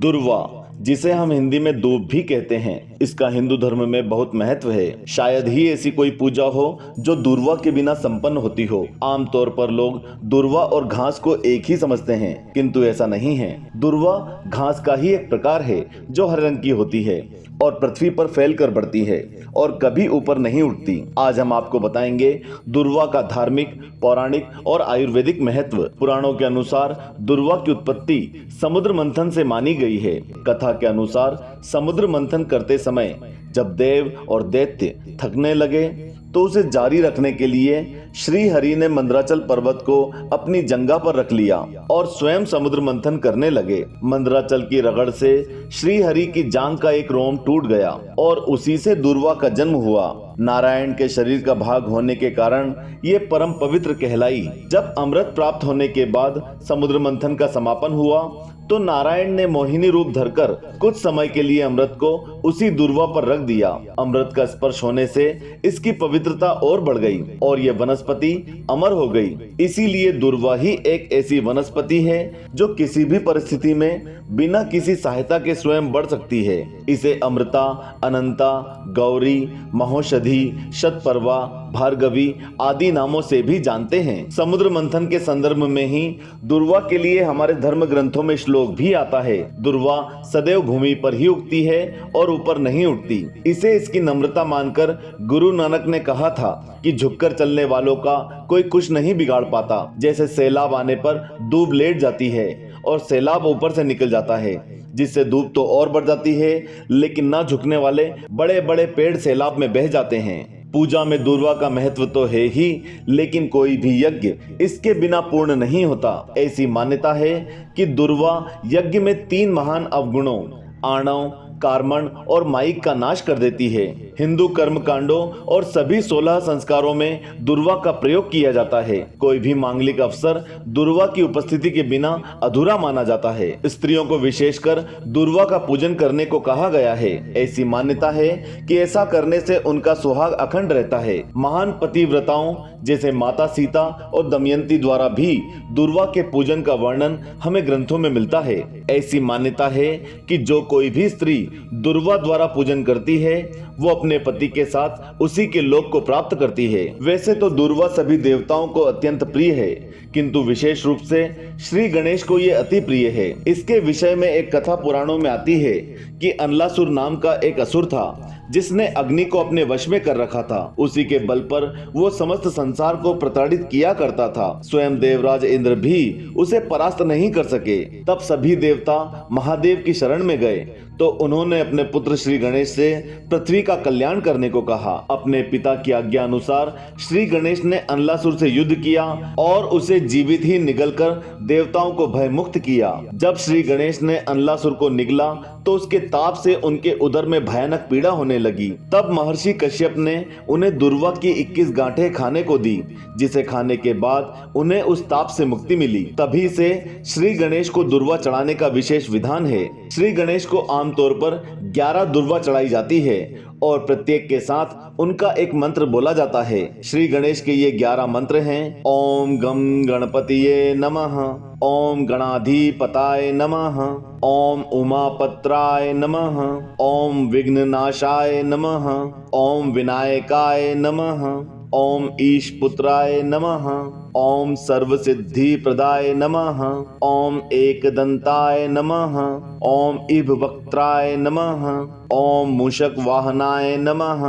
दुर्वा, जिसे हम हिंदी में दूब भी कहते हैं, इसका हिंदू धर्म में बहुत महत्व है। शायद ही ऐसी कोई पूजा हो जो दुर्वा के बिना संपन्न होती हो। आमतौर पर लोग दुर्वा और घास को एक ही समझते हैं, किंतु ऐसा नहीं है। दुर्वा घास का ही एक प्रकार है जो हरे रंग की होती है और पृथ्वी पर फैलकर बढ़ती है और कभी ऊपर नहीं उठती। आज हम आपको बताएंगे दुर्वा का धार्मिक, पौराणिक और आयुर्वेदिक महत्व। पुराणों के अनुसार दुर्वा की उत्पत्ति समुद्र मंथन से मानी गई है। कथा के अनुसार समुद्र मंथन करते समय जब देव और दैत्य थकने लगे तो उसे जारी रखने के लिए श्री हरि ने मंदराचल पर्वत को अपनी जंघा पर रख लिया और स्वयं समुद्र मंथन करने लगे। मंदराचल की रगड़ से श्री हरि की जांघ का एक रोम टूट गया और उसी से दुर्वा का जन्म हुआ। नारायण के शरीर का भाग होने के कारण ये परम पवित्र कहलाई। जब अमृत प्राप्त होने के बाद समुद्र मंथन का समापन हुआ तो नारायण ने मोहिनी रूप धरकर कुछ समय के लिए अमृत को उसी दुर्वा पर रख दिया। अमृत का स्पर्श होने से इसकी पवित्रता और बढ़ गई और ये वनस्पति अमर हो गई। इसीलिए दुर्वा ही एक ऐसी वनस्पति है जो किसी भी परिस्थिति में बिना किसी सहायता के स्वयं बढ़ सकती है। इसे अमृता, अनंता, गौरी, महौषधि, शतपर्वा, भार्गवी आदि नामों से भी जानते हैं। समुद्र मंथन के संदर्भ में ही दुर्वा के लिए हमारे धर्म ग्रंथों में श्लोक भी आता है। दुर्वा सदैव भूमि पर ही उगती है और ऊपर नहीं उठती। इसे इसकी नम्रता मानकर गुरु नानक ने कहा था कि झुककर चलने वालों का कोई कुछ नहीं बिगाड़ पाता। जैसे सैलाब आने पर दूब लेट जाती है और सैलाब ऊपर से निकल जाता है, जिससे धूप तो और बढ़ जाती है, लेकिन ना झुकने वाले बड़े बड़े पेड़ सैलाब में बह जाते हैं। पूजा में दुर्वा का महत्व तो है ही, लेकिन कोई भी यज्ञ इसके बिना पूर्ण नहीं होता। ऐसी मान्यता है कि दुर्वा यज्ञ में 3 महान अवगुणों आणव, कार्मण और माइक का नाश कर देती है। हिंदू कर्म कांडों और सभी 16 संस्कारों में दुर्वा का प्रयोग किया जाता है। कोई भी मांगलिक अवसर दुर्वा की उपस्थिति के बिना अधूरा माना जाता है। स्त्रियों को विशेषकर दुर्वा का पूजन करने को कहा गया है। ऐसी मान्यता है कि ऐसा करने से उनका सुहाग अखंड रहता है। महान पतिव्रताओं जैसे माता सीता और दमयंती द्वारा भी दुर्वा के पूजन का वर्णन हमें ग्रंथों में मिलता है। ऐसी मान्यता है कि जो कोई भी स्त्री दुर्वा द्वारा पूजन करती है वो अपने पति के साथ उसी के लोक को प्राप्त करती है। वैसे तो दुर्वा सभी देवताओं को अत्यंत प्रिय है, किंतु विशेष रूप से श्री गणेश को ये अति प्रिय है। इसके विषय में एक कथा पुराणों में आती है कि अनलासुर नाम का एक असुर था जिसने अग्नि को अपने वश में कर रखा था। उसी के बल पर वो समस्त संसार को प्रताड़ित किया करता था। स्वयं देवराज इंद्र भी उसे परास्त नहीं कर सके। तब सभी देवता महादेव की शरण में गए तो उन्होंने अपने पुत्र श्री गणेश से पृथ्वी का कल्याण करने को कहा। अपने पिता की आज्ञा अनुसार श्री गणेश ने अनलासुर से युद्ध किया और उसे जीवित ही निगलकर देवताओं को भय मुक्त किया। जब श्री गणेश ने अनलासुर को निगला तो उसके ताप से उनके उदर में भयानक पीड़ा होने लगी। तब महर्षि कश्यप ने उन्हें दुर्वा की 21 गांठें खाने को दी, जिसे खाने के बाद उन्हें उस ताप से मुक्ति मिली। तभी से श्री गणेश को दुर्वा चढ़ाने का विशेष विधान है। श्री गणेश को आमतौर पर 11 दुर्वा चढ़ाई जाती है और प्रत्येक के साथ उनका एक मंत्र बोला जाता है। श्री गणेश के ये 11 मंत्र हैं। ओम गम गणपतिये नमः, ओम गणाधिपताय नमः, ओम उमापत्राय नमः, ओम विघ्ननाशाय नमः, ओम विनायकाय नमः, ओम ईशपुत्राय नमः, ओम सर्वसिद्धि प्रदाय नमः, ओम एकदंताय नमः, ओम इभवक्त्राय नमः, ओम मूषक वाहनाय नमः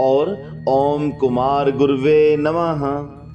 और ओम कुमार गुरुवे नमः।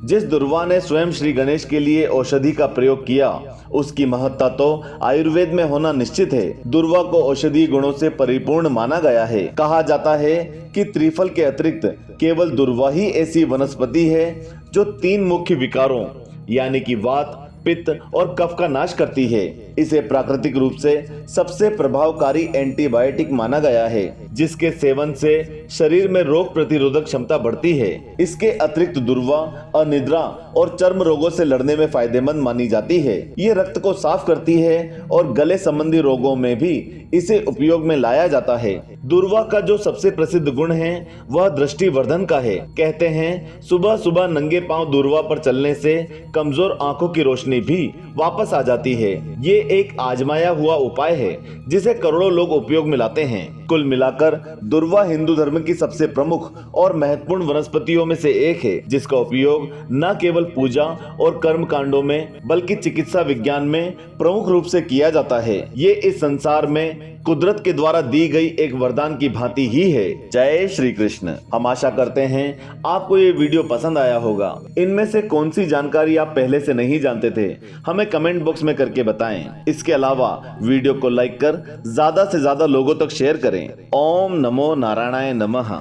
जिस दुर्वा ने स्वयं श्री गणेश के लिए औषधि का प्रयोग किया उसकी महत्ता तो आयुर्वेद में होना निश्चित है। दुर्वा को औषधि गुणों से परिपूर्ण माना गया है। कहा जाता है कि त्रिफल के अतिरिक्त केवल दुर्वा ही ऐसी वनस्पति है जो 3 मुख्य विकारों यानी कि वात, पित्त और कफ का नाश करती है। इसे प्राकृतिक रूप से सबसे प्रभावकारी एंटीबायोटिक माना गया है, जिसके सेवन से शरीर में रोग प्रतिरोधक क्षमता बढ़ती है। इसके अतिरिक्त दुर्वा अनिद्रा और चर्म रोगों से लड़ने में फायदेमंद मानी जाती है। ये रक्त को साफ करती है और गले संबंधी रोगों में भी इसे उपयोग में लाया जाता है। दुर्वा का जो सबसे प्रसिद्ध गुण है वह दृष्टिवर्धन का है। कहते हैं सुबह सुबह नंगे पांव दुर्वा पर चलने से कमजोर आंखों की रोशनी भी वापस आ जाती है। ये एक आजमाया हुआ उपाय है जिसे करोड़ों लोग उपयोग में लाते हैं। कुल मिलाकर दुर्वा हिंदू धर्म की सबसे प्रमुख और महत्वपूर्ण वनस्पतियों में से एक है, जिसका उपयोग न केवल पूजा और कर्म कांडों में बल्कि चिकित्सा विज्ञान में प्रमुख रूप से किया जाता है। ये इस संसार में कुदरत के द्वारा दी गई एक वरदान की भांति ही है। जय श्री कृष्ण। हम आशा करते हैं आपको ये वीडियो पसंद आया होगा। इनमें से कौन सी जानकारी आप पहले से नहीं जानते थे, हमें कमेंट बॉक्स में करके बताएं। इसके अलावा वीडियो को लाइक कर ज्यादा से ज्यादा लोगों तक शेयर करें। ओम नमो नारायणाय नमः।